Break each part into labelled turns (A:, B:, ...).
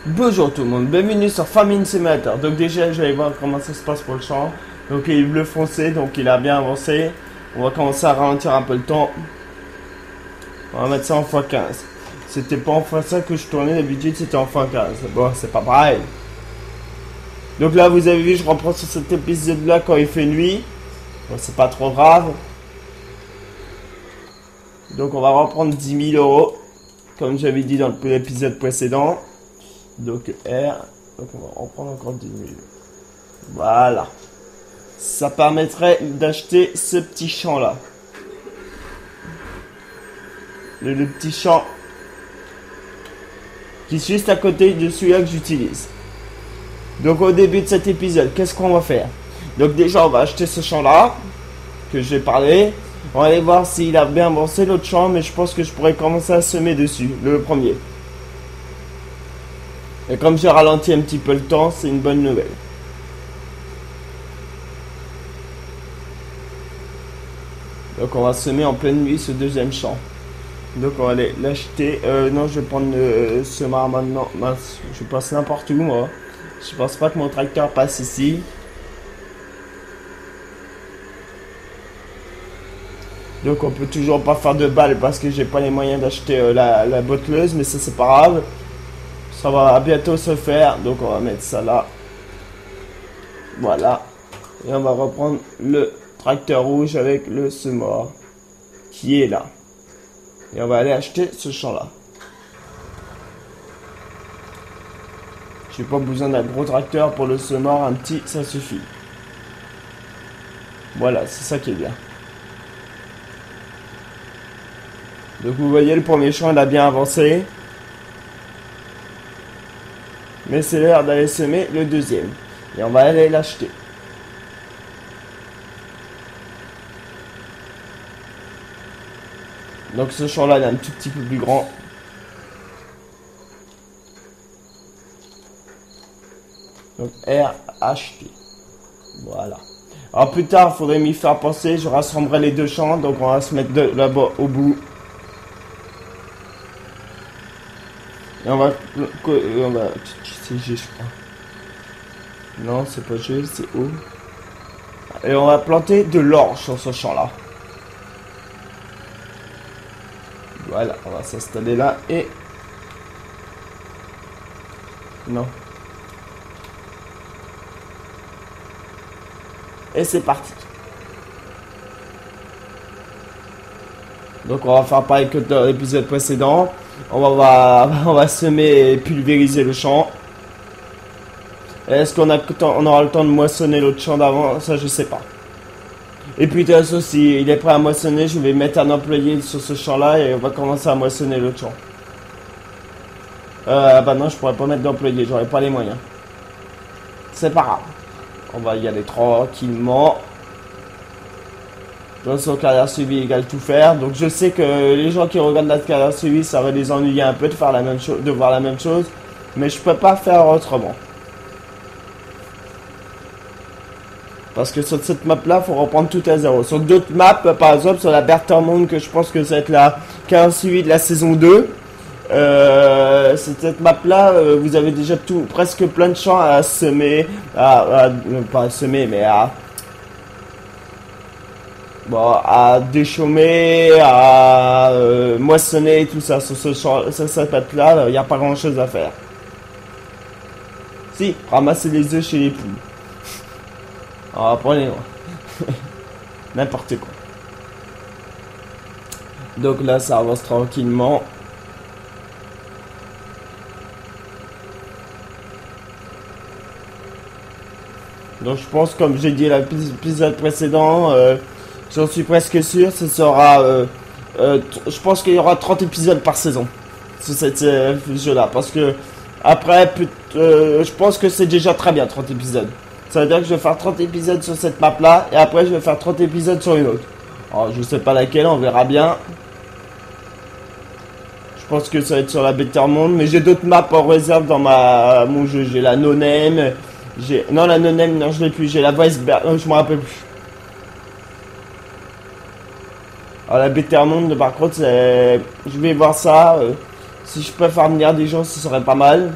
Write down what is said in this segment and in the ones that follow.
A: Bonjour tout le monde, bienvenue sur Farming Simulator. Donc déjà je vais voir comment ça se passe pour le champ. Donc il est bleu foncé, donc il a bien avancé. On va commencer à ralentir un peu le temps. On va mettre ça en x15. C'était pas en x5 que je tournais, d'habitude c'était en x15. Bon, c'est pas pareil. Donc là vous avez vu, je reprends sur cet épisode là quand il fait nuit. Bon, c'est pas trop grave. Donc on va reprendre 10 000 euros. Comme j'avais dit dans l'épisode précédent. Donc R, donc on va reprendre encore 10 000. Voilà. Ça permettrait d'acheter ce petit champ là. Le petit champ qui est juste à côté de celui-là que j'utilise. Donc au début de cet épisode, qu'est-ce qu'on va faire? Donc déjà on va acheter ce champ là que j'ai parlé. On va aller voir s'il a bien avancé l'autre champ, mais je pense que je pourrais commencer à semer dessus, le premier. Et comme j'ai ralenti un petit peu le temps, c'est une bonne nouvelle. Donc on va semer en pleine nuit ce deuxième champ. Donc on va aller l'acheter. Non, je vais prendre le semeur maintenant. Mince, je passe n'importe où moi. Je pense pas que mon tracteur passe ici. Donc on peut toujours pas faire de balles parce que j'ai pas les moyens d'acheter la botteleuse, mais ça c'est pas grave. Ça va bientôt se faire, donc on va mettre ça là. Voilà. Et on va reprendre le tracteur rouge avec le semeur qui est là. Et on va aller acheter ce champ là. J'ai pas besoin d'un gros tracteur pour le semeur, un petit ça suffit. Voilà, c'est ça qui est bien. Donc vous voyez, le premier champ il a bien avancé. Mais c'est l'heure d'aller semer le deuxième. Et on va aller l'acheter. Donc ce champ là il est un tout petit peu plus grand. Donc R acheter. Voilà. Alors plus tard il faudrait m'y faire penser. Je rassemblerai les deux champs. Donc on va se mettre là-bas au bout. Et on va c'est G je crois. Non c'est pas G, c'est O. Et on va planter de l'orge sur ce champ là. Voilà, on va s'installer là et... Non. Et c'est parti. Donc on va faire pareil que dans l'épisode précédent. On va semer et pulvériser le champ. Est-ce qu'on aura le temps de moissonner l'autre champ d'avant? Ça je sais pas. Et puis de toute façon, si il est prêt à moissonner, je vais mettre un employé sur ce champ là et on va commencer à moissonner l'autre champ. Bah non, je pourrais pas mettre d'employé, j'aurais pas les moyens. C'est pas grave. On va y aller tranquillement. De toute façon, carrière suivie égale tout faire. Donc je sais que les gens qui regardent la carrière suivie, ça va les ennuyer un peu de faire la même chose, de voir la même chose. Mais je peux pas faire autrement. Parce que sur cette map là, il faut reprendre tout à zéro. Sur d'autres maps, par exemple sur la Bertermonde, que je pense que ça va être la carrière suivie de la saison 2. Cette map là, vous avez déjà presque plein de champs à semer. Pas à semer, mais à déchaumer, à moissonner, tout ça. Sur cette map là, il n'y a pas grand chose à faire. Si, ramasser les œufs chez les poules. Ah, prenez-moi. N'importe quoi. Donc là, ça avance tranquillement. Donc je pense, comme j'ai dit à l'épisode précédent, j'en suis presque sûr, ce sera... je pense qu'il y aura 30 épisodes par saison sur cette jeu-là. Parce que après, je pense que c'est déjà très bien 30 épisodes. Ça veut dire que je vais faire 30 épisodes sur cette map là et après je vais faire 30 épisodes sur une autre. Alors je sais pas laquelle, on verra bien. Je pense que ça va être sur la Bertermonde, mais j'ai d'autres maps en réserve dans mon jeu. J'ai la No-Name, non la No-Name, non je l'ai plus, j'ai la Weisberg, je me rappelle plus. Alors la Bettermonde, par contre, je vais voir ça. Si je peux faire venir des gens, ce serait pas mal.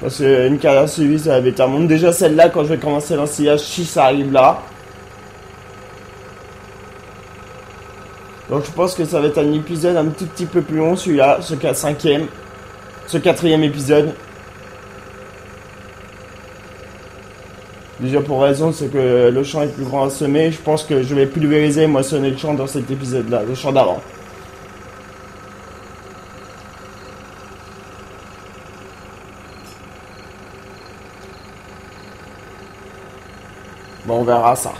A: Parce qu'une carrière suivie, c'est la Bettermonde. Déjà celle-là, quand je vais commencer l'ensillage, si ça arrive là. Donc je pense que ça va être un épisode un petit peu plus long, celui-là, ce quatrième épisode. Déjà pour raison, c'est que le champ est plus grand à semer. Je pense que je vais pulvériser et moissonner le champ dans cet épisode-là, le champ d'avant. Bon, on verra ça.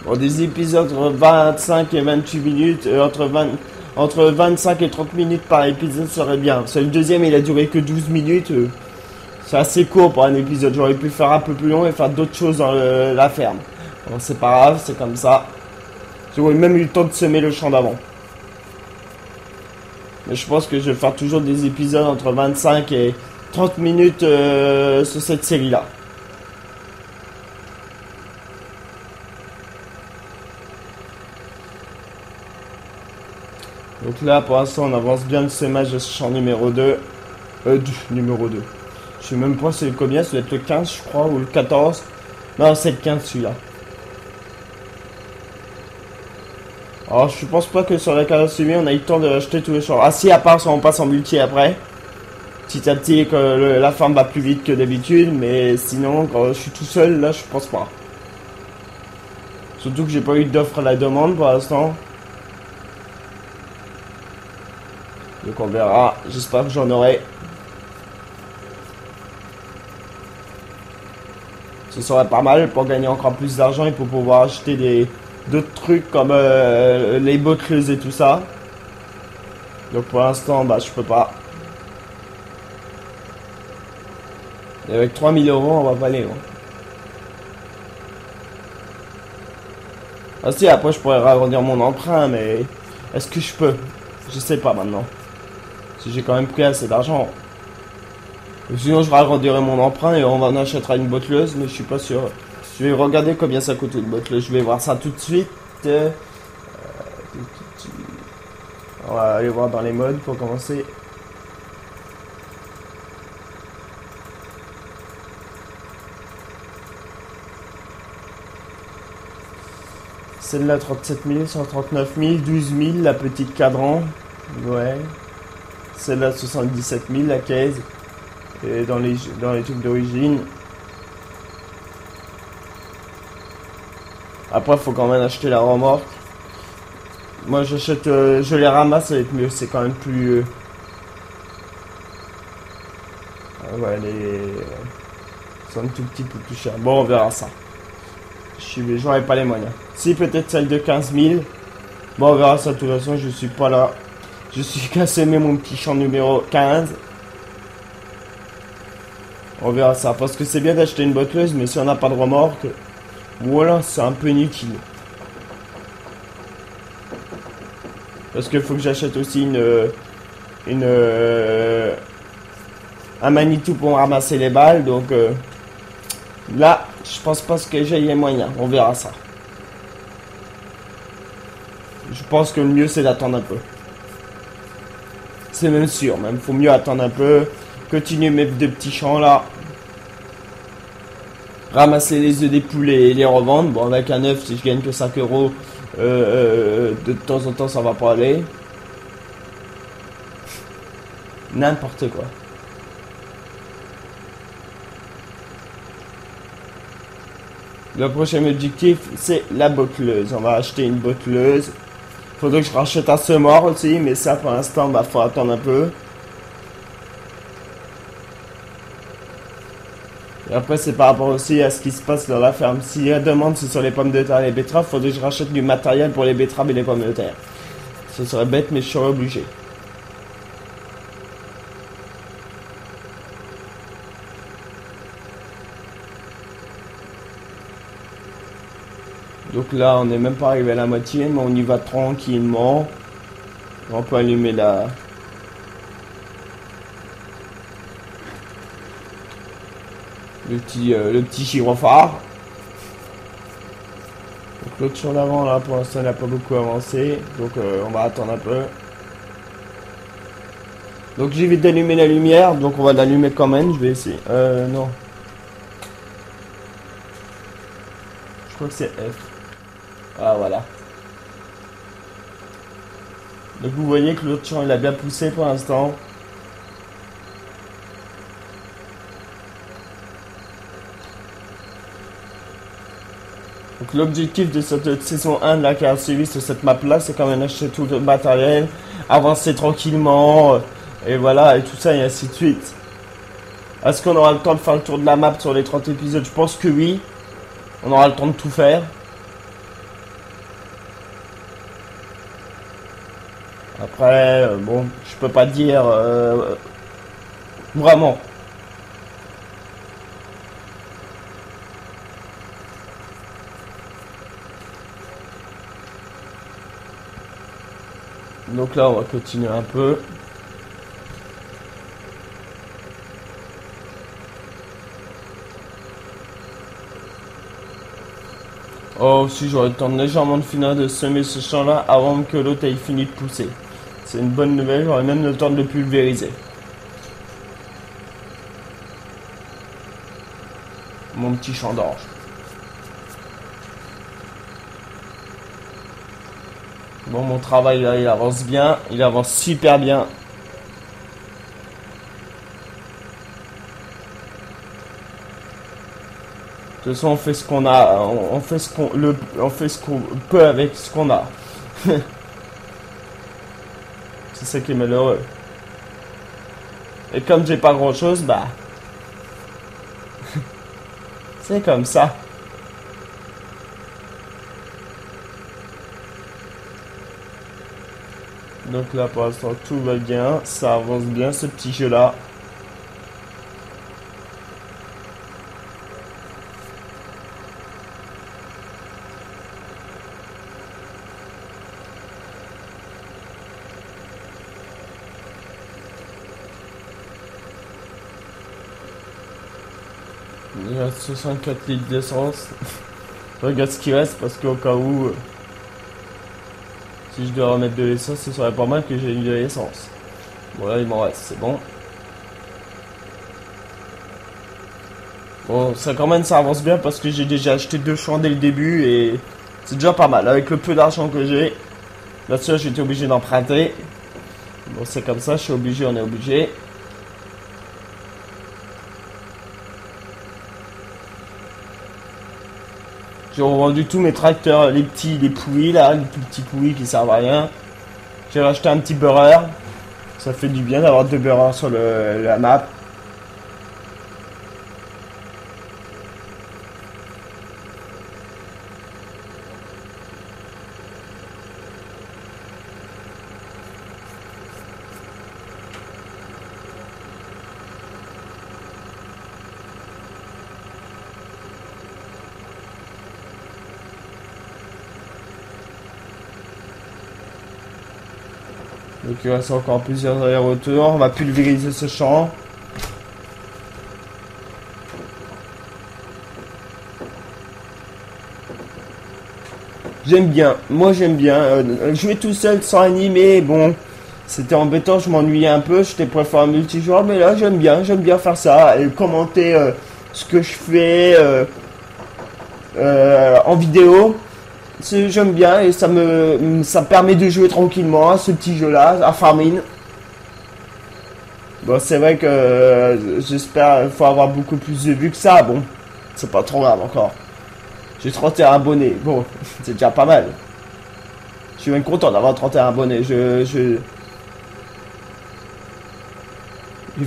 A: Bon, des épisodes entre 25 et 28 minutes, entre 25 et 30 minutes par épisode serait bien. Parce que le deuxième, il a duré que 12 minutes. C'est assez court pour un épisode. J'aurais pu faire un peu plus long et faire d'autres choses dans la ferme. Bon, c'est pas grave, c'est comme ça. J'aurais même eu le temps de semer le champ d'avant. Mais je pense que je vais faire toujours des épisodes entre 25 et 30 minutes sur cette série-là. Donc là, pour l'instant, on avance bien le sémage de ce champ numéro 2. Numéro 2. Je sais même pas c'est le combien, ça doit être le 15, je crois, ou le 14. Non, c'est le 15 celui-là. Alors, je pense pas que sur la carrière suivie, on a eu le temps de acheter tous les champs. Ah si, à part si on passe en multi après. Petit à petit, que la farm va plus vite que d'habitude, mais sinon, quand je suis tout seul, là, je pense pas. Surtout que j'ai pas eu d'offre à la demande pour l'instant. Donc on verra, j'espère que j'en aurai. Ce serait pas mal pour gagner encore plus d'argent et pour pouvoir acheter d'autres trucs comme les bottleuses et tout ça. Donc pour l'instant, bah je peux pas. Et avec 3000 €, on va pas aller loin. Ah si, après je pourrais agrandir mon emprunt, mais est-ce que je peux? Je sais pas maintenant. Si j'ai quand même pris assez d'argent. Sinon je ragrandirai mon emprunt et on en achètera une botteleuse, mais je suis pas sûr. Je vais regarder combien ça coûte une botteleuse. Je vais voir ça tout de suite. On va aller voir dans les modes pour commencer. Celle-là 37 000, 139 000, 12 000, la petite cadran. Ouais. Celle-là 77 000, la caisse. Et dans les trucs d'origine. Après, faut quand même acheter la remorque. Moi, j'achète, je les ramasse, ça va être mieux. C'est quand même plus. Ouais, c'est un tout petit peu plus cher. Bon, on verra ça. J'aurais pas les moyens. Si, peut-être celle de 15 000. Bon, on verra ça. De toute façon, je suis pas là. Je suis qu'à semer mon petit champ numéro 15. On verra ça. Parce que c'est bien d'acheter une botteleuse, mais si on n'a pas de remorque, voilà, c'est un peu inutile. Parce qu'il faut que j'achète aussi un Manitou pour ramasser les balles. Donc là, je pense pas que j'ai les moyens. On verra ça. Je pense que le mieux c'est d'attendre un peu. C'est même sûr. Même faut mieux attendre un peu. Continuer mes deux petits champs là. Ramasser les œufs des poulets et les revendre. Bon, avec un œuf, si je gagne que 5 €, de temps en temps, ça va pas aller. N'importe quoi. Le prochain objectif, c'est la botteleuse. On va acheter une botteleuse. Faudrait que je rachète un semoir aussi, mais ça, pour l'instant, bah, faut attendre un peu. Et après, c'est par rapport aussi à ce qui se passe dans la ferme. Si la demande, c'est sur les pommes de terre et les betteraves, faudrait que je rachète du matériel pour les betteraves et les pommes de terre. Ce serait bête, mais je serais obligé. Donc là, on n'est même pas arrivé à la moitié, mais on y va tranquillement. On peut allumer la... le petit gyrophare. Donc l'autre sur l'avant là pour l'instant il n'a pas beaucoup avancé, donc on va attendre un peu. Donc j'évite d'allumer la lumière, donc on va l'allumer quand même, je vais essayer. Non. Je crois que c'est F. Ah voilà. Donc vous voyez que l'autre champ il a bien poussé pour l'instant. Donc l'objectif de cette saison 1 de la qui a suivi sur cette map là, c'est quand même acheter tout le matériel, avancer tranquillement, et voilà, et tout ça et ainsi de suite. Est-ce qu'on aura le temps de faire le tour de la map sur les 30 épisodes? Je pense que oui. On aura le temps de tout faire. Après, bon, je peux pas dire vraiment. Donc là, on va continuer un peu. Oh, si j'aurais le temps légèrement de finir de semer ce champ-là avant que l'autre ait fini de pousser. C'est une bonne nouvelle, j'aurais même le temps de le pulvériser. Mon petit champ d'orge. Bon, mon travail là, il avance bien, il avance super bien. De toute façon, on fait ce qu'on a, on fait ce qu'on peut avec ce qu'on a. C'est ça qui est malheureux. Et comme j'ai pas grand chose, bah, c'est comme ça. Donc là, pour l'instant, tout va bien, ça avance bien ce petit jeu-là. Il reste 64 litres d'essence. Je regarde ce qui reste parce qu'au cas où, si je dois remettre de l'essence, ce serait pas mal que j'ai eu de l'essence. Bon là il m'en reste, c'est bon. Bon, ça quand même ça avance bien parce que j'ai déjà acheté 2 champs dès le début et c'est déjà pas mal. Avec le peu d'argent que j'ai, là dessus j'étais obligé d'emprunter. Bon c'est comme ça, je suis obligé, on est obligé. J'ai revendu tous mes tracteurs, les poulies là, les tout petits poulies qui servent à rien. J'ai racheté un petit beurreur. Ça fait du bien d'avoir 2 beurreurs sur la map. Donc il reste encore plusieurs allers-retours. On va pulvériser ce champ. J'aime bien. Moi j'aime bien. Jouer tout seul sans animer, bon, c'était embêtant, je m'ennuyais un peu. J'étais préféré un multijoueur, mais là j'aime bien. J'aime bien faire ça. Et commenter ce que je fais en vidéo. J'aime bien et ça me permet de jouer tranquillement à ce petit jeu là, à Farming. Bon c'est vrai que j'espère qu'il faut avoir beaucoup plus de vues que ça, bon c'est pas trop grave encore. J'ai 31 abonnés, bon c'est déjà pas mal. Je suis même content d'avoir 31 abonnés, je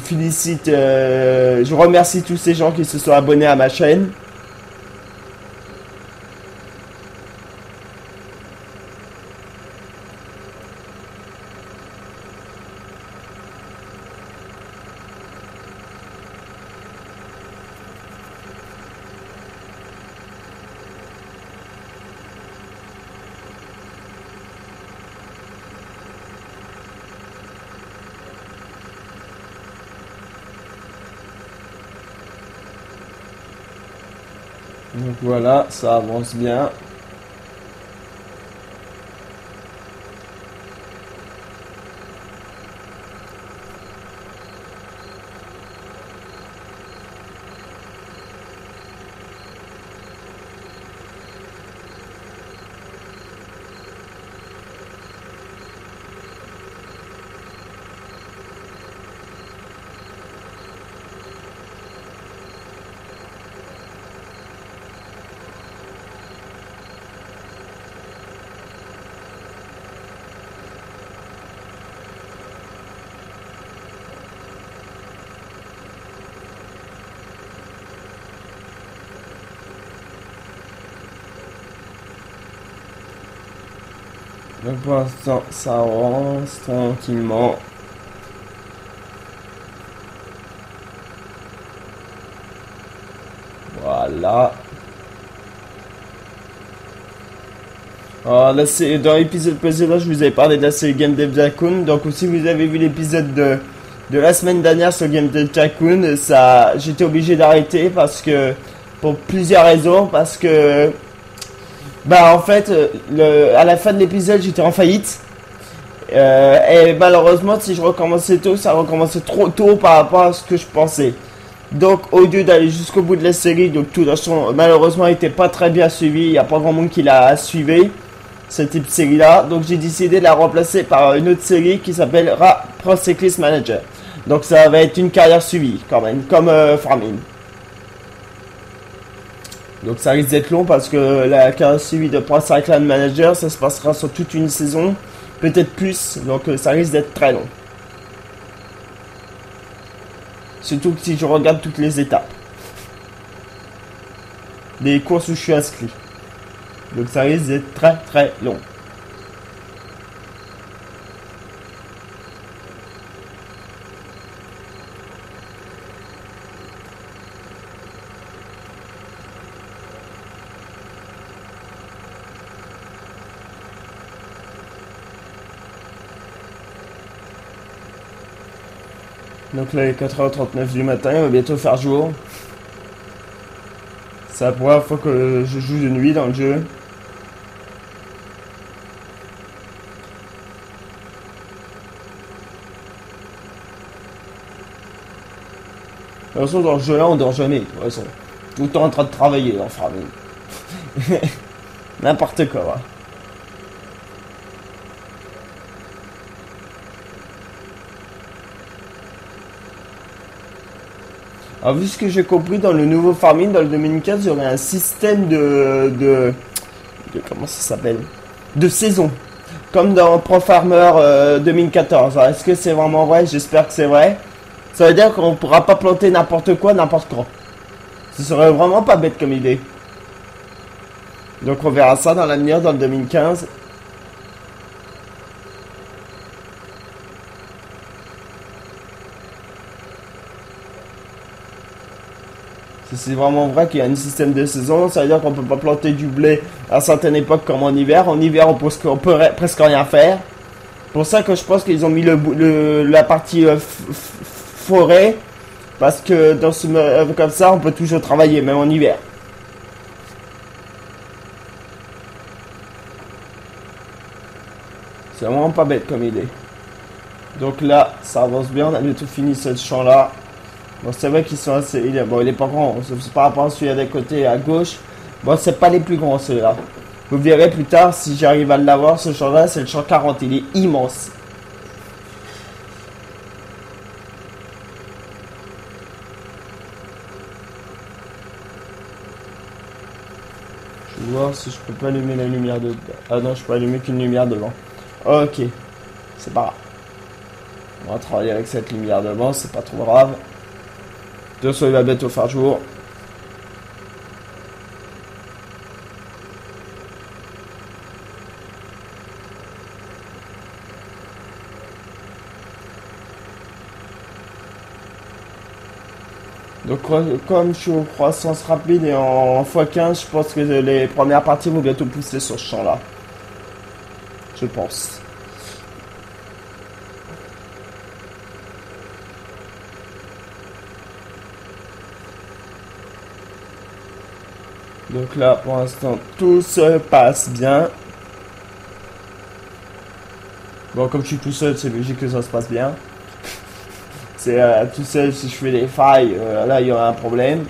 A: félicite, je remercie tous ces gens qui se sont abonnés à ma chaîne. Donc voilà, ça avance bien. Donc pour l'instant, ça avance tranquillement. Voilà. Alors là, c'est dans l'épisode précédent, je vous avais parlé de la série Game Dev Tycoon. Donc si vous avez vu l'épisode de la semaine dernière sur Game Dev Tycoon, ça, j'étais obligé d'arrêter parce que pour plusieurs raisons, parce que bah en fait, à la fin de l'épisode, j'étais en faillite. Et malheureusement, si je recommençais tôt, ça recommençait trop tôt par rapport à ce que je pensais. Donc, au lieu d'aller jusqu'au bout de la série, donc tout toute façon, malheureusement, il n'était pas très bien suivi. Il n'y a pas grand monde qui l'a suivi, cette type de série-là. Donc, j'ai décidé de la remplacer par une autre série qui s'appelle Pro Cyclist Manager. Donc, ça va être une carrière suivie, quand même, comme Farming. Donc, ça risque d'être long parce que la carrière suivie de Pro Cyclist Manager, ça se passera sur toute une saison, peut-être plus. Donc, ça risque d'être très long. Surtout que si je regarde toutes les étapes des courses où je suis inscrit. Donc ça risque d'être très très long. Donc là, il est 4h39 du matin, il va bientôt faire jour. C'est la première fois que je joue de nuit dans le jeu. De toute façon, dans le jeu là, on dort jamais. De toute façon, tout le temps en train de travailler dans Farming. N'importe quoi. Alors, vu ce que j'ai compris dans le nouveau Farming, dans le 2015, il y aurait un système de comment ça s'appelle, de saison, comme dans Pro Farmer 2014. Alors, est-ce que c'est vraiment vrai? J'espère que c'est vrai. Ça veut dire qu'on ne pourra pas planter n'importe quoi, n'importe quand. Ce serait vraiment pas bête comme idée. Donc on verra ça dans l'avenir, dans le 2015. Si c'est vraiment vrai qu'il y a un système de saison, ça veut dire qu'on peut pas planter du blé à certaines époques comme en hiver. En hiver, on peut presque rien faire. Pour ça que je pense qu'ils ont mis la partie forêt, parce que dans ce comme ça, on peut toujours travailler, même en hiver. C'est vraiment pas bête comme idée. Donc là, ça avance bien, on a bientôt fini ce champ-là. Bon, c'est vrai qu'ils sont assez... Bon, il est pas grand, c'est par rapport à celui-là des côtés à gauche. Bon, c'est pas les plus grands, ceux-là. Vous verrez plus tard, si j'arrive à l'avoir, ce champ-là, c'est le champ 40, il est immense. Je vais voir si je peux pas allumer la lumière de... Ah non, je peux allumer qu'une lumière devant. Ok, c'est pas grave. On va travailler avec cette lumière devant, c'est pas trop grave. De toute façon, il va bientôt faire jour. Donc comme je suis en croissance rapide et en x15, je pense que les premières parties vont bientôt pousser sur ce champ-là. Je pense. Donc là, pour l'instant, tout se passe bien. Bon, comme je suis tout seul, c'est logique que ça se passe bien. C'est tout seul, si je fais des failles, là, il y aura un problème.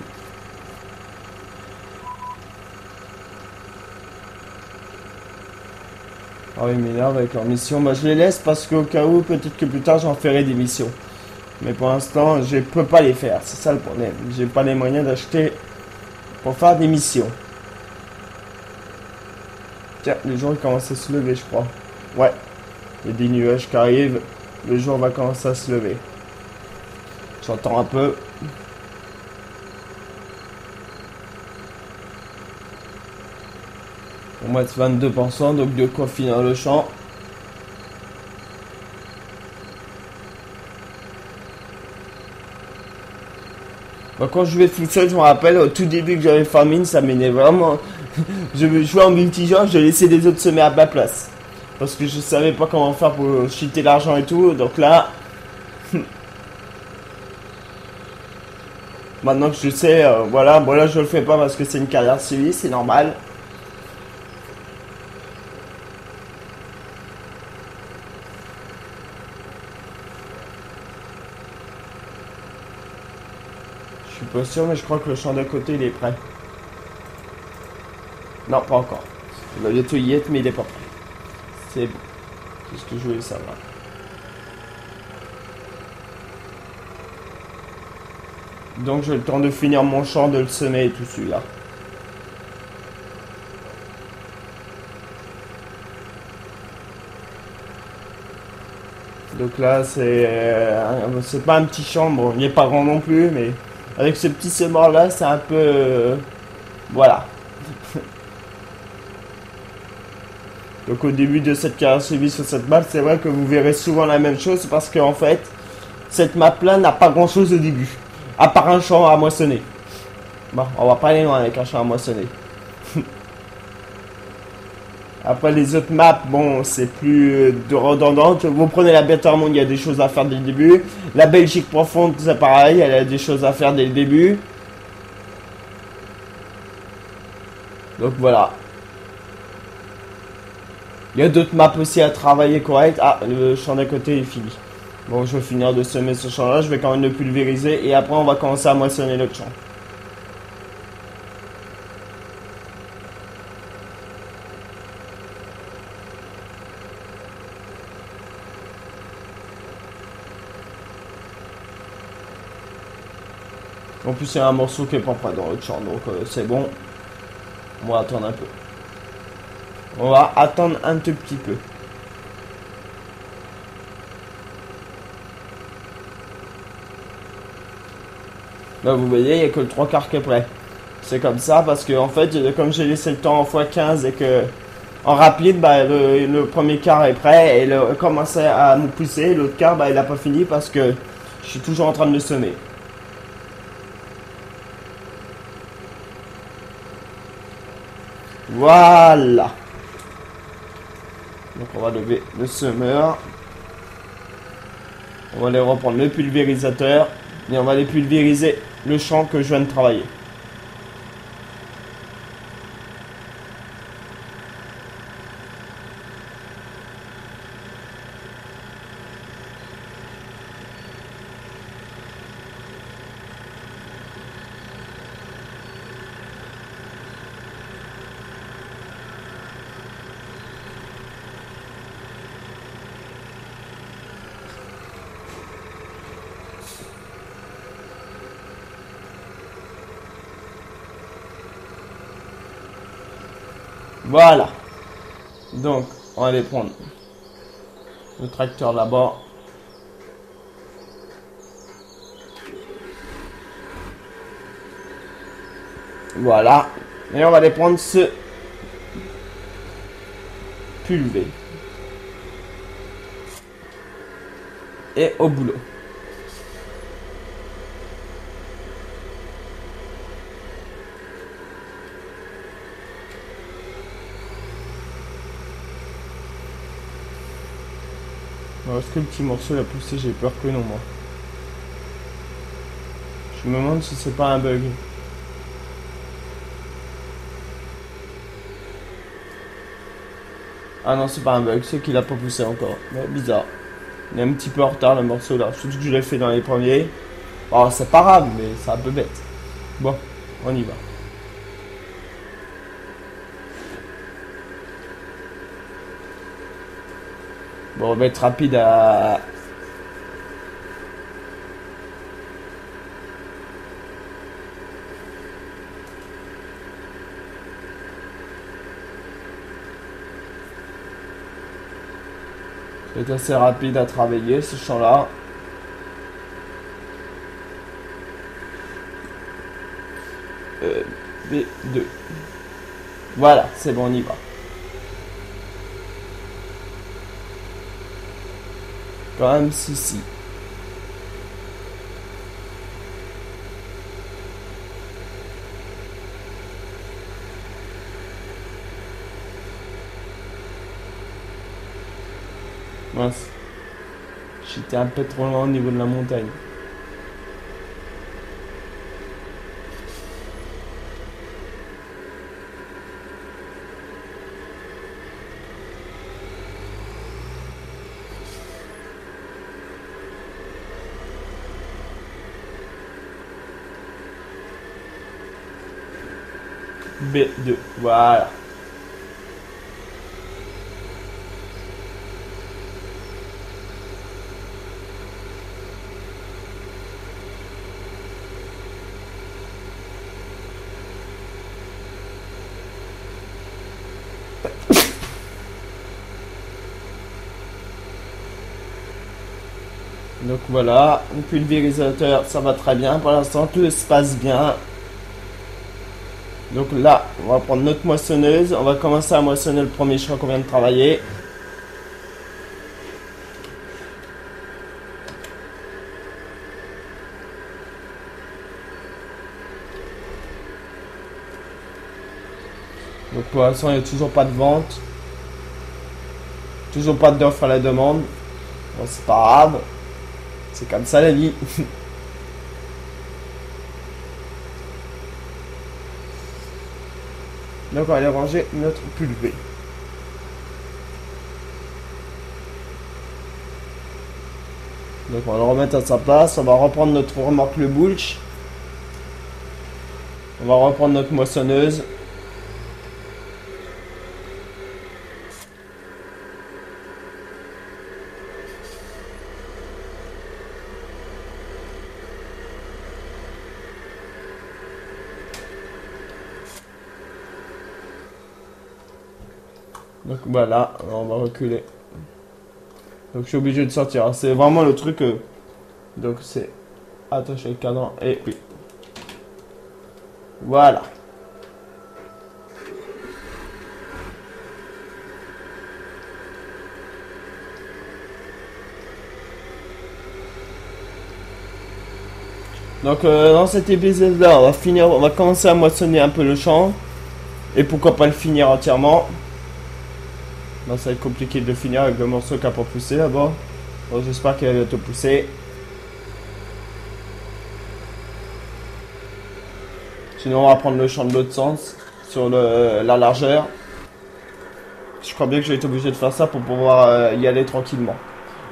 A: Oh, ils m'énervent avec leur mission. Bah, je les laisse parce qu'au cas où, peut-être que plus tard, j'en ferai des missions. Mais pour l'instant, je peux pas les faire. C'est ça le problème. J'ai pas les moyens d'acheter pour faire des missions. Tiens, le jour il commence à se lever, je crois. Ouais, il y a des nuages qui arrivent. Le jour va commencer à se lever. J'entends un peu. Pour moi, c'est 22%, donc de quoi finir le champ. Bah, quand je vais tout seul, je me rappelle, au tout début que j'avais famine, ça m'énervait vraiment. Je jouais en multijoueur, je laissais les autres semer à ma place. Parce que je savais pas comment faire pour cheater l'argent et tout. Donc là, maintenant que je sais, voilà, bon là je le fais pas parce que c'est une carrière civile, c'est normal. Je suis pas sûr, mais je crois que le champ d'à côté il est prêt. Non, pas encore. Il va bientôt y être, mais il est pas prêt. C'est bon. C'est ce que je voulais savoir. Donc j'ai le temps de finir mon champ, de le semer et tout celui-là. Donc là c'est pas un petit champ, bon il n'est pas grand non plus, mais avec ce petit semeur là c'est un peu voilà. Donc au début de cette carrière suivie sur cette map, c'est vrai que vous verrez souvent la même chose parce qu'en fait cette map là n'a pas grand chose au début, à part un champ à moissonner. Bon, on va pas aller loin avec un champ à moissonner. Après les autres maps, bon, c'est plus de redondante. Vous prenez la Better Monde, il y a des choses à faire dès le début. La Belgique profonde, c'est pareil, elle a des choses à faire dès le début. Donc voilà. Il y a d'autres maps aussi à travailler correct. Ah, le champ d'à côté est fini. Bon, je vais finir de semer ce champ-là, je vais quand même le pulvériser et après on va commencer à moissonner l'autre champ. En plus, il y a un morceau qui est pas prêt dans l'autre champ, donc c'est bon. On va attendre un peu. On va attendre un tout petit peu. Là, vous voyez, il n'y a que le 3 quarts qui est prêt. C'est comme ça parce que, en fait, comme j'ai laissé le temps en x15 et que en rapide, bah, le premier quart est prêt et il commence à me pousser. L'autre quart, bah, il n'a pas fini parce que je suis toujours en train de le semer. Voilà. Donc on va lever le semeur. On va aller reprendre le pulvérisateur. Et on va aller pulvériser le champ que je viens de travailler. Voilà. Donc, on va aller prendre le tracteur là-bas. Voilà. Et on va aller prendre ce pulvé. Et au boulot. Est-ce que le petit morceau l'a poussé? J'ai peur que non, moi. Je me demande si c'est pas un bug. Ah non, c'est pas un bug, c'est qu'il a pas poussé encore. Ouais, bizarre. Il est un petit peu en retard le morceau là, surtout que je l'ai fait dans les premiers. Oh, c'est pas grave, mais c'est un peu bête. Bon, on y va. Bon, on va être rapide à... C'est assez rapide à travailler ce champ-là. B2. Voilà, c'est bon, on y va. Quand même, si. Mince. J'étais un peu trop loin au niveau de la montagne. B2. Voilà. Donc voilà, le pulvérisateur, ça va très bien. Pour l'instant, tout se passe bien. Donc là, on va prendre notre moissonneuse. On va commencer à moissonner le premier champ qu'on vient de travailler. Donc pour l'instant, il n'y a toujours pas de vente. Toujours pas d'offre à la demande. Bon, c'est pas grave. C'est comme ça la vie. Donc on va aller ranger notre pulvé. Donc on va le remettre à sa place. On va reprendre notre remorque le Bulch. On va reprendre notre moissonneuse. Donc voilà, on va reculer. Donc je suis obligé de sortir. C'est vraiment le truc. Donc c'est attacher le cadran et oui. Voilà. Donc dans cet épisode là on va commencer à moissonner un peu le champ. Et pourquoi pas le finir entièrement. Non, ça va être compliqué de le finir avec le morceau qui n'a pas poussé là-bas. Bon, j'espère qu'il va bientôt pousser. Sinon on va prendre le champ de l'autre sens. Sur la largeur. Je crois bien que je vais être obligé de faire ça pour pouvoir y aller tranquillement.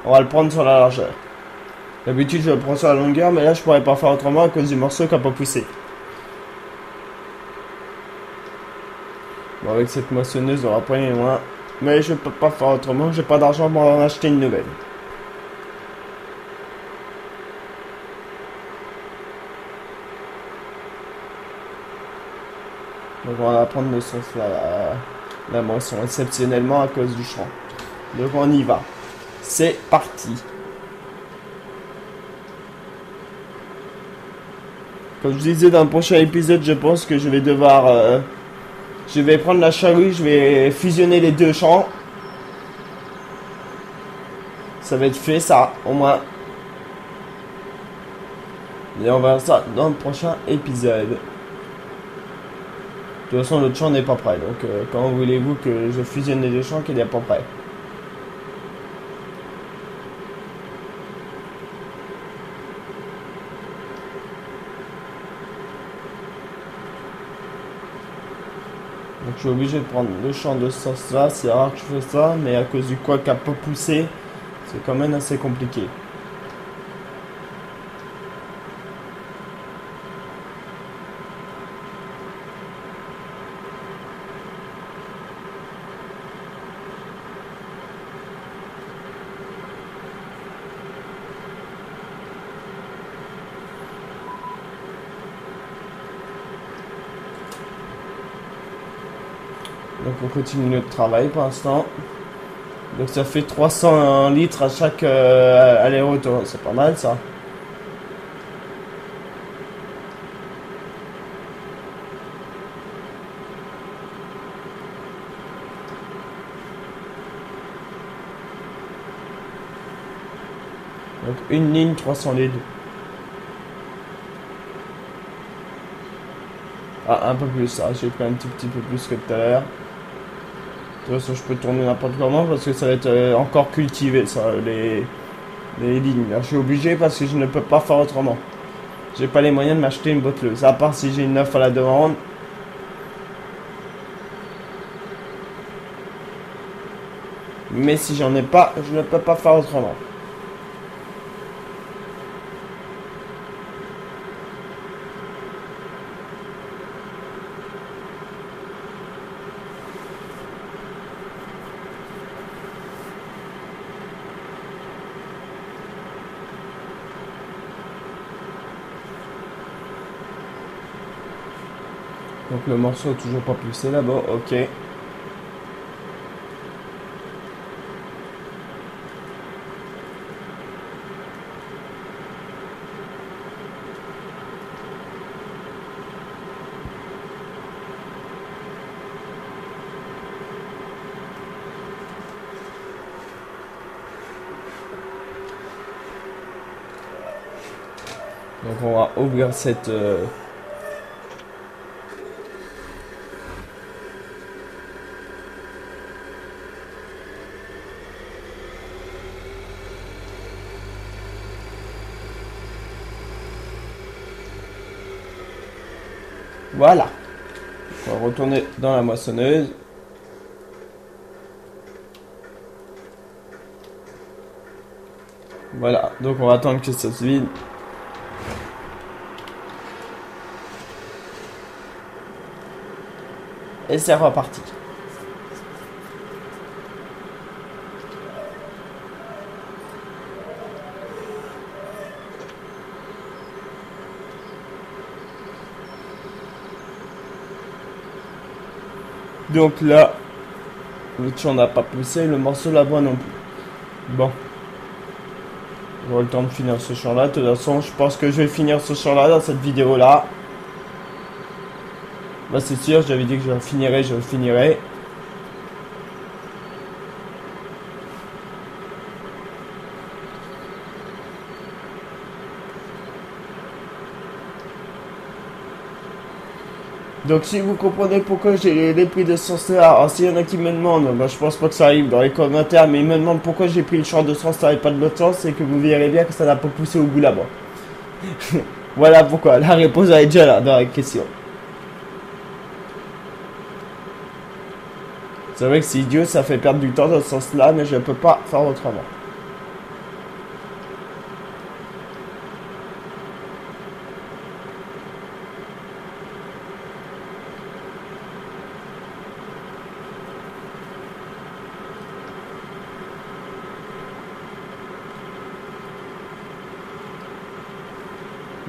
A: On va le prendre sur la largeur. D'habitude je le prends sur la longueur, mais là je pourrais pas faire autrement à cause du morceau qui n'a pas poussé. Bon, avec cette moissonneuse on va prendre moins. Mais je peux pas faire autrement, j'ai pas d'argent pour en acheter une nouvelle. Donc on va prendre le sens la moisson exceptionnellement à cause du champ. Donc on y va. C'est parti. Comme je disais dans le prochain épisode, je pense que je vais devoir... je vais prendre la charrue, je vais fusionner les deux champs. Ça va être fait ça, au moins. Et on verra ça dans le prochain épisode. De toute façon, l'autre champ n'est pas prêt. Donc, quand voulez-vous que je fusionne les deux champs qu'il n'est pas prêt? Donc je suis obligé de prendre le champ de ce sens là, c'est rare que je fais ça, mais à cause du quoi qu'a pas poussé, c'est quand même assez compliqué. Donc on continue notre travail pour l'instant. Donc ça fait 300 litres à chaque aller-retour, c'est pas mal ça. Donc une ligne 300 litres. Ah, un peu plus, ça, j'ai pris un petit peu plus que tout à l'heure. De toute façon, je peux tourner n'importe comment parce que ça va être encore cultivé, ça, les lignes. Là, je suis obligé parce que je ne peux pas faire autrement. J'ai pas les moyens de m'acheter une botteleuse, à part si j'ai une offre à la demande. Mais si j'en ai pas, je ne peux pas faire autrement. Donc le morceau est toujours pas poussé là-bas, ok. Donc on va ouvrir cette... Voilà. On va retourner dans la moissonneuse. Voilà, donc on va attendre que ça se vide. Et c'est reparti. Donc là, le champ n'a pas poussé, le morceau là-bas non plus. Bon. J'aurai le temps de finir ce champ-là. De toute façon, je pense que je vais finir ce champ-là dans cette vidéo-là. Bah c'est sûr, j'avais dit que je le finirais. Donc si vous comprenez pourquoi j'ai les prix de Sansa, alors s'il y en a qui me demandent, bah, je pense pas que ça arrive dans les commentaires, mais ils me demandent pourquoi j'ai pris le champ de Sansa et pas de l'autre sens, c'est que vous verrez bien que ça n'a pas poussé au bout là-bas. Voilà pourquoi, la réponse est déjà là dans la question. C'est vrai que c'est idiot, ça fait perdre du temps dans ce sens-là, mais je ne peux pas faire autrement.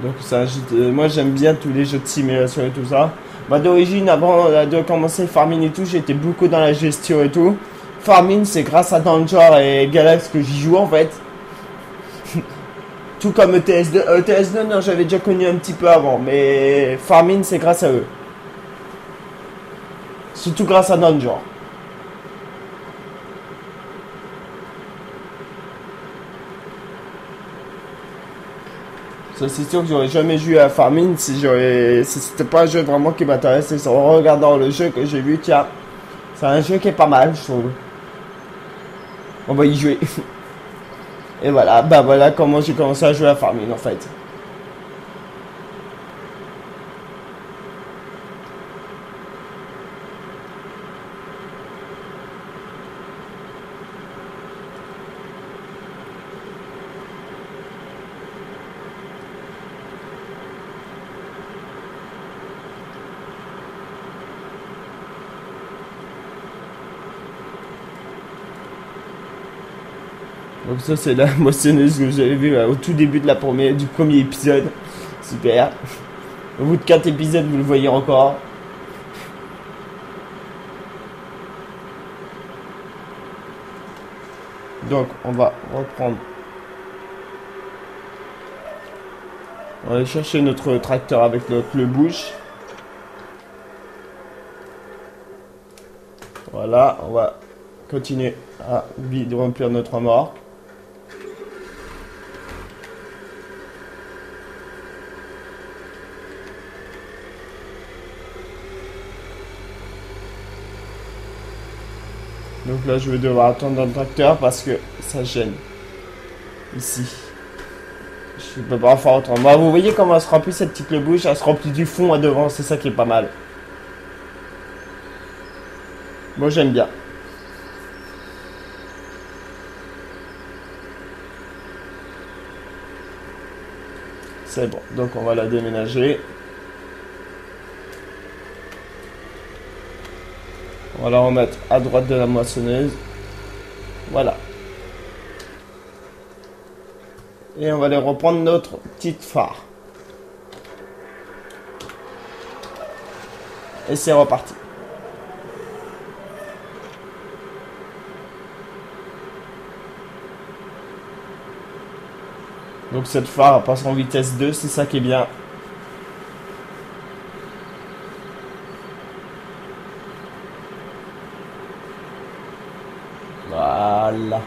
A: Donc ça, moi j'aime bien tous les jeux de simulation et tout ça. Bah, d'origine, avant de commencer Farming et tout, j'étais beaucoup dans la gestion et tout. Farming, c'est grâce à Danger et Galax que j'y joue en fait. Tout comme ETS2. ETS2, non, j'avais déjà connu un petit peu avant, mais Farming, c'est grâce à eux. Surtout grâce à Danger. Ça, c'est sûr que j'aurais jamais joué à Farming si c'était pas un jeu vraiment qui m'intéressait. C'est en regardant le jeu que j'ai vu, tiens, c'est un jeu qui est pas mal, je trouve. On va y jouer. Et voilà, bah voilà comment j'ai commencé à jouer à Farming en fait. Donc ça c'est la moissonneuse que vous avez vu au tout début de du premier épisode. Super. Au bout de 4 épisodes, vous le voyez encore. Donc on va reprendre. On va aller chercher notre tracteur avec notre le bouche. Voilà, on va continuer à remplir notre remorque. Donc là, je vais devoir attendre un tracteur parce que ça gêne. Ici. Je peux pas faire autrement. Bah, vous voyez comment elle se remplit cette petite bouche. Elle se remplit du fond à devant. C'est ça qui est pas mal. Moi, j'aime bien. C'est bon. Donc, on va la déménager. On va la remettre à droite de la moissonneuse. Voilà. Et on va aller reprendre notre petite phare. Et c'est reparti. Donc cette phare passe en vitesse 2, c'est ça qui est bien. Voilà.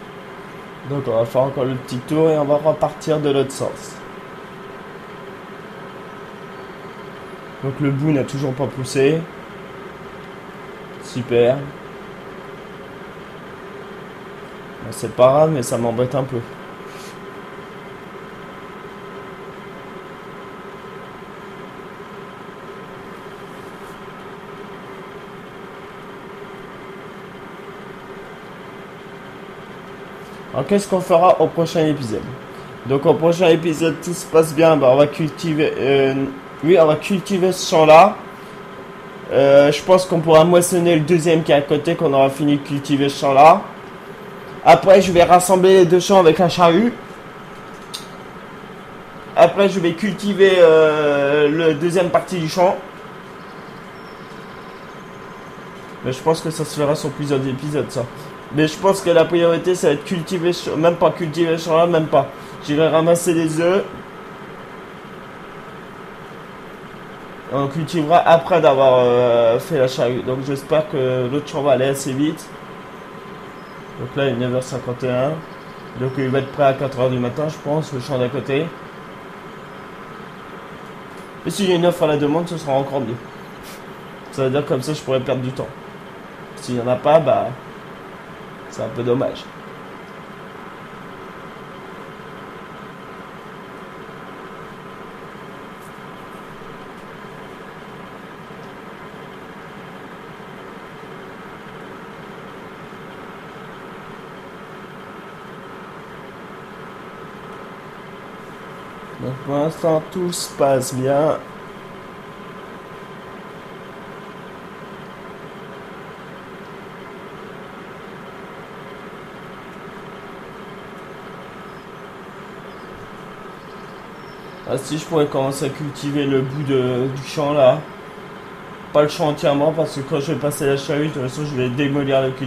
A: Donc on va faire encore le petit tour et on va repartir de l'autre sens. Donc le bout n'a toujours pas poussé. Super. Bon, c'est pas grave, mais ça m'embête un peu. Alors qu'est-ce qu'on fera au prochain épisode? Donc au prochain épisode, tout se passe bien, bah, on va cultiver on va cultiver ce champ là. Je pense qu'on pourra moissonner le deuxième qui est à côté, qu'on aura fini de cultiver ce champ là. Après je vais rassembler les deux champs avec un charrue. Après je vais cultiver le deuxième partie du champ. Mais je pense que ça se fera sur plusieurs épisodes ça. Mais je pense que la priorité ça va être cultiver, même pas cultiver ce champ là, même pas. J'irai ramasser les œufs. On cultivera après d'avoir fait la charrue. Donc j'espère que l'autre champ va aller assez vite. Donc là il est 9h51. Donc il va être prêt à 4h du matin je pense, le champ d'à côté. Et s'il y a une offre à la demande, ce sera encore mieux. Ça veut dire comme ça je pourrais perdre du temps. S'il n'y en a pas, bah c'est un peu dommage. Donc pour l'instant tout se passe bien. Ah si je pourrais commencer à cultiver le bout du champ là. Pas le champ entièrement parce que quand je vais passer la charrue, de toute façon je vais démolir tout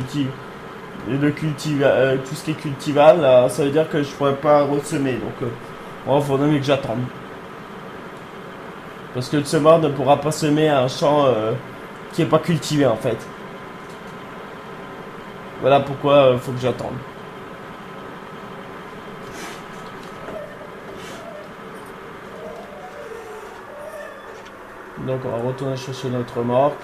A: ce qui est cultivable. Là, ça veut dire que je pourrais pas ressemer. Donc il faudrait mieux que j'attende. Parce que le semeur ne pourra pas semer un champ qui est pas cultivé en fait. Voilà pourquoi il faut que j'attende. Donc on va retourner chercher notre remorque.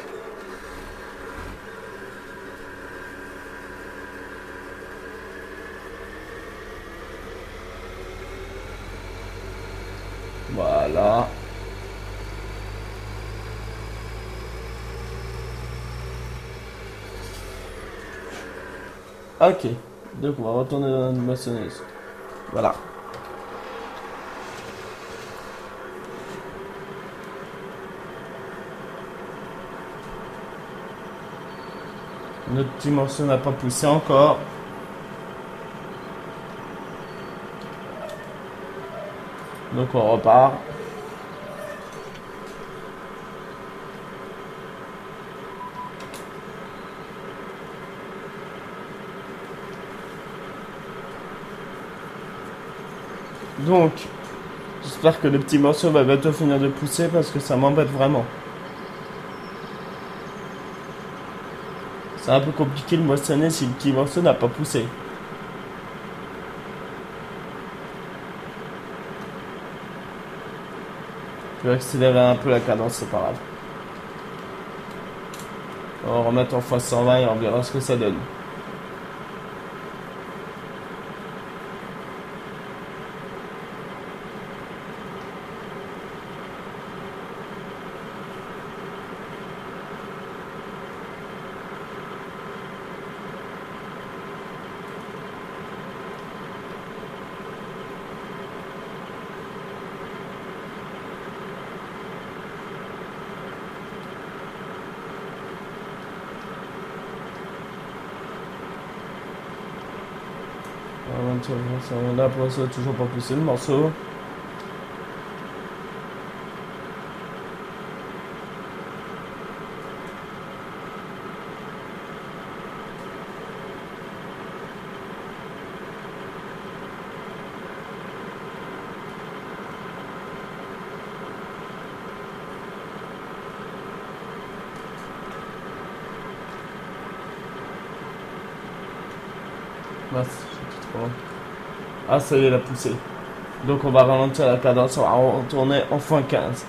A: Voilà. Ok. Donc on va retourner dans notre moissonneuse. Voilà. Notre petit morceau n'a pas poussé encore. Donc on repart. Donc, j'espère que le petit morceau va bientôt finir de pousser parce que ça m'embête vraiment. C'est un peu compliqué de moissonner si le petit morceau n'a pas poussé. Je vais accélérer un peu la cadence, c'est pas grave. On va remettre en x120 et on verra ce que ça donne. Là pour ça toujours pas poussé le morceau. Ah, ça y est, la poussée. Donc on va ralentir la cadence, on va retourner en x15.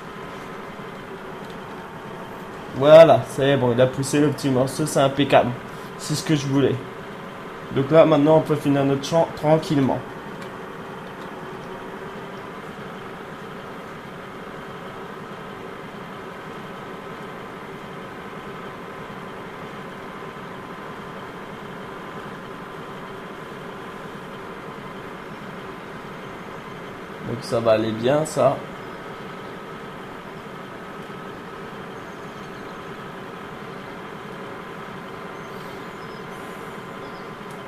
A: Voilà, ça y est, bon, il a poussé le petit morceau, c'est impeccable. C'est ce que je voulais. Donc là, maintenant, on peut finir notre chant tranquillement. Donc ça va aller bien, ça.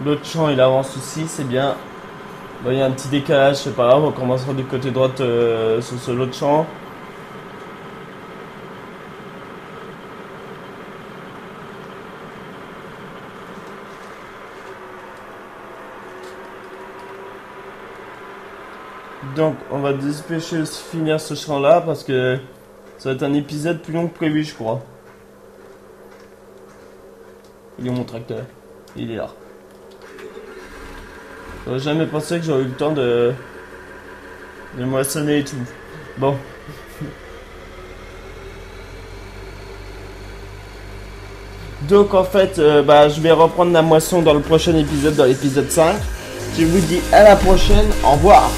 A: L'autre champ, il avance aussi, c'est bien. Bon, il y a un petit décalage, c'est pas grave, on commencera du côté droite sur ce l'autre champ. Donc, on va dépêcher de finir ce champ-là parce que ça va être un épisode plus long que prévu, je crois. Il est où mon tracteur? Il est là. J'aurais jamais pensé que j'aurais eu le temps de moissonner et tout. Bon. Donc en fait, je vais reprendre la moisson dans le prochain épisode, dans l'épisode 5. Je vous dis à la prochaine, au revoir.